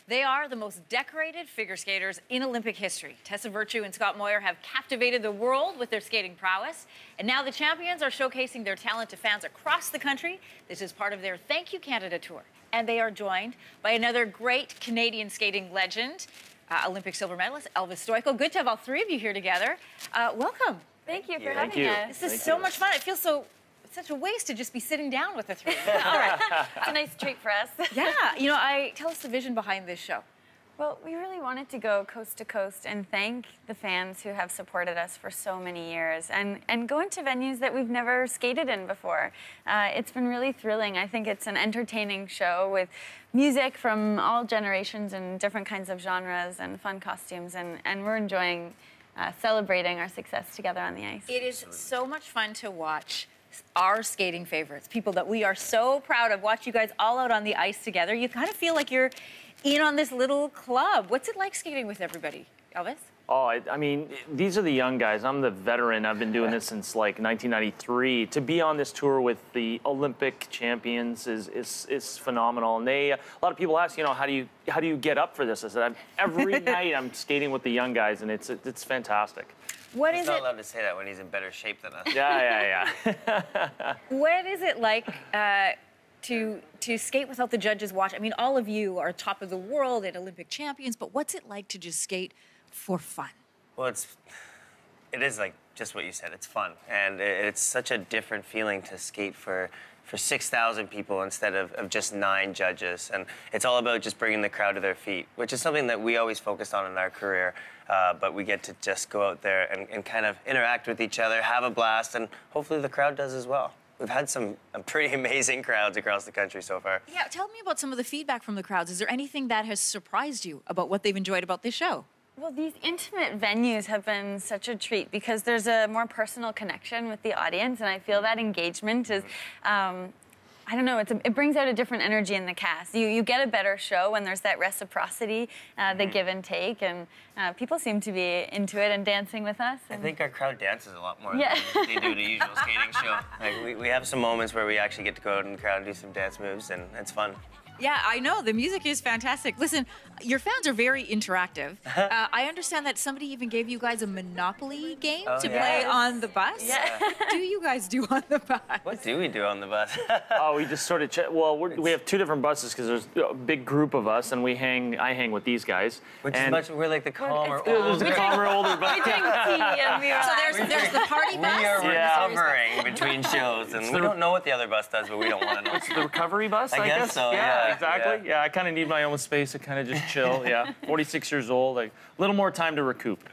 They are the most decorated figure skaters in Olympic history. Tessa-Virtue and Scott Moir have captivated the world with their skating prowess. And now the champions are showcasing their talent to fans across the country. This is part of their Thank You Canada tour. And they are joined by another great Canadian skating legend, Olympic silver medalist Elvis Stojko. Good to have all three of you here together. Welcome. Thank you for having us. This is so much fun. It feels such a waste to just be sitting down with the three. All right. It's a nice treat for us. Yeah. You know, tell us the vision behind this show. Well, we really wanted to go coast to coast and thank the fans who have supported us for so many years and go into venues that we've never skated in before. It's been really thrilling. I think it's an entertaining show with music from all generations and different kinds of genres and fun costumes, and we're enjoying celebrating our success together on the ice. It is so much fun to watch our skating favorites, people that we are so proud of. Watch you guys all out on the ice together. You kind of feel like you're in on this little club. What's it like skating with everybody, Elvis? Oh, I mean, these are the young guys. I'm the veteran. I've been doing this since like 1993. To be on this tour with the Olympic champions is phenomenal. And a lot of people ask, you know, how do you get up for this? I said, every night I'm skating with the young guys, and it's fantastic. He's not allowed to say that when he's in better shape than us. Yeah. What is it like to skate without the judges watch? I mean, all of you are top of the world and Olympic champions, but what's it like to just skate for fun? Well, it is like just what you said. It's fun, and it's such a different feeling to skate for 6,000 people instead of just 9 judges. And it's all about just bringing the crowd to their feet, which is something that we always focused on in our career. But we get to just go out there and kind of interact with each other, have a blast, and hopefully the crowd does as well. We've had some pretty amazing crowds across the country so far. Yeah, tell me about some of the feedback from the crowds. Is there anything that has surprised you about what they've enjoyed about this show? Well, these intimate venues have been such a treat because there's a more personal connection with the audience, and I feel that engagement is, I don't know, it brings out a different energy in the cast. You get a better show when there's that reciprocity, the give and take, and people seem to be into it and dancing with us. I think our crowd dances a lot more than they do the usual skating show. Like we have some moments where we actually get to go out in the crowd and do some dance moves, and it's fun. Yeah, I know. The music is fantastic. Listen, your fans are very interactive. I understand that somebody even gave you guys a Monopoly game to play on the bus. Yeah. What do you guys do on the bus? What do we do on the bus? Oh, we just sort of we have 2 different buses because there's a big group of us, and I hang with these guys. Which is we're like the calmer, there's the calmer older bus. We drink tea and we So there's the party bus. We are recovering between shows, and we don't know what the other bus does, but we don't want to know. It's the recovery bus, I guess so. Yeah, exactly. Yeah, I kind of need my own space to kind of just chill. Yeah, 46 years old, like a little more time to recoup.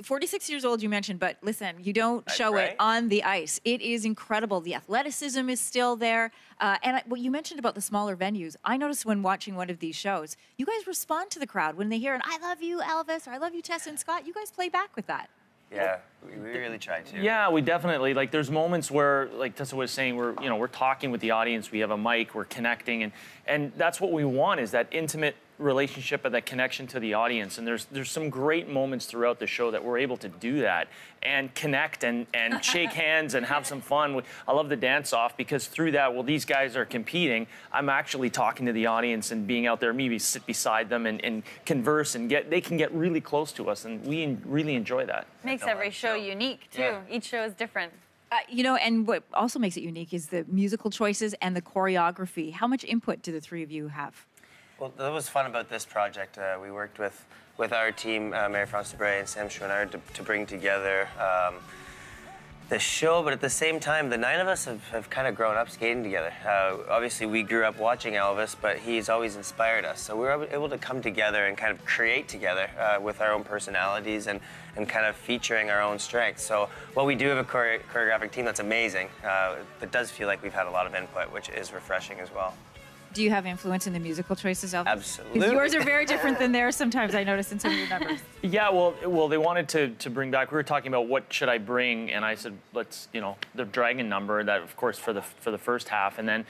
46 years old, you mentioned, but listen, you don't show it on the ice. It is incredible. The athleticism is still there. And what you mentioned about the smaller venues, I noticed when watching one of these shows, you guys respond to the crowd when they hear an "I love you, Elvis," or "I love you, Tessa and Scott." You guys play back with that. Yeah, we really try to. Yeah, we definitely, like, there's moments where, like Tessa was saying, we're talking with the audience, we have a mic, we're connecting, and that's what we want, is that intimate relationship and that connection to the audience. And there's some great moments throughout the show that we're able to do that and connect and shake hands and have some fun. I love the dance off because through that, while these guys are competing, I'm actually talking to the audience and being out there, maybe sit beside them and converse, and they can get really close to us, and we really enjoy that. Makes every show unique too. Yeah. Each show is different. You know, and what also makes it unique is the musical choices and the choreography. How much input do the three of you have? Well, that was fun about this project. We worked with our team, Mary Debray and Sam Chouinard, to bring together the show, but at the same time, the 9 of us have kind of grown up skating together. Obviously, we grew up watching Elvis, but he's always inspired us. So we were able to come together and kind of create together with our own personalities and kind of featuring our own strengths. So while we do have a choreographic team that's amazing, it does feel like we've had a lot of input, which is refreshing as well. Do you have influence in the musical choices, Elvis? Absolutely. Because yours are very different than theirs sometimes, I notice in some of your numbers. Yeah, well, they wanted to bring back, we were talking about what should I bring, and I said, let's, the dragon number, that of course for the first half, and then,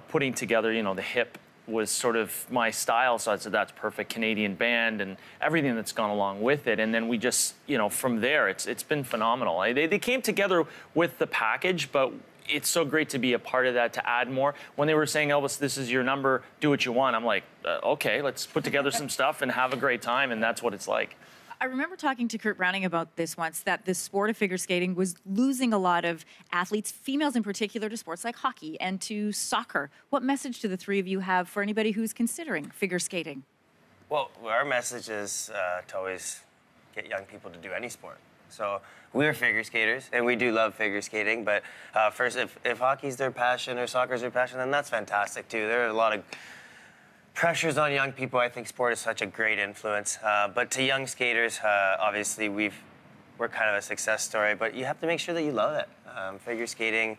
putting together, the hip was sort of my style, so I said that's perfect, Canadian band and everything that's gone along with it. And then we just, from there, it's been phenomenal. They came together with the package, but it's so great to be a part of that, to add more. When they were saying, Elvis, this is your number, do what you want, I'm like, okay, let's put together some stuff and have a great time, and that's what it's like. I remember talking to Kurt Browning about this once, that the sport of figure skating was losing a lot of athletes, females in particular, to sports like hockey and to soccer. What message do the three of you have for anybody who's considering figure skating? Well, our message is to always get young people to do any sport. So we're figure skaters, and we do love figure skating, but first, if hockey's their passion or soccer's their passion, then that's fantastic too. There are a lot of pressures on young people. I think sport is such a great influence. But to young skaters, obviously we're kind of a success story, but you have to make sure that you love it. Figure skating,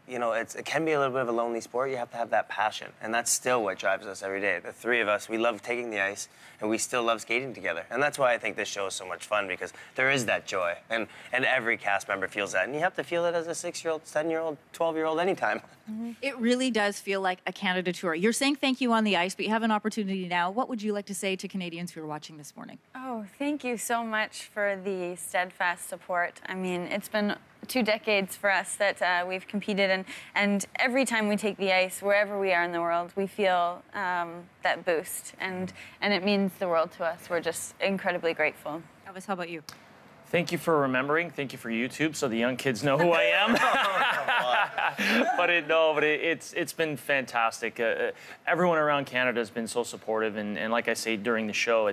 you know, it can be a little bit of a lonely sport. You have to have that passion, and that's still what drives us every day. The three of us, we love taking the ice, and we still love skating together. And that's why I think this show is so much fun, because there is that joy, and every cast member feels that. And you have to feel it as a 6-year-old, 10-year-old, 12-year-old anytime. Mm-hmm. It really does feel like a Canada tour. You're saying thank you on the ice, but you have an opportunity now. What would you like to say to Canadians who are watching this morning? Oh, thank you so much for the steadfast support. I mean, it's been 2 decades for us that we've competed, and every time we take the ice, wherever we are in the world, we feel that boost, and it means the world to us. We're just incredibly grateful. Elvis, how about you? Thank you for remembering. Thank you for YouTube, so the young kids know who I am. but it's been fantastic. Everyone around Canada has been so supportive, and like I say during the show,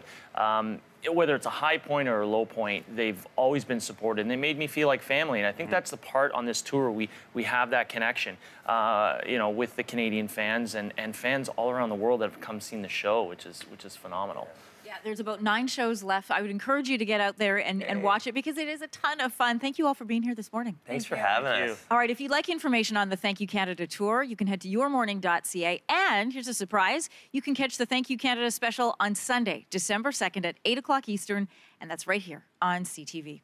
whether it's a high point or a low point, they've always been supported, and they made me feel like family. And I think that's the part on this tour, we have that connection, you know, with the Canadian fans and fans all around the world that have come seen the show, which is phenomenal. Yeah, there's about 9 shows left. I would encourage you to get out there and watch it, because it is a ton of fun. Thank you all for being here this morning. Thanks for having us. All right, if you'd like information on the Thank You Canada tour, you can head to yourmorning.ca. And here's a surprise. You can catch the Thank You Canada special on Sunday, December 2nd at 8 o'clock Eastern, and that's right here on CTV.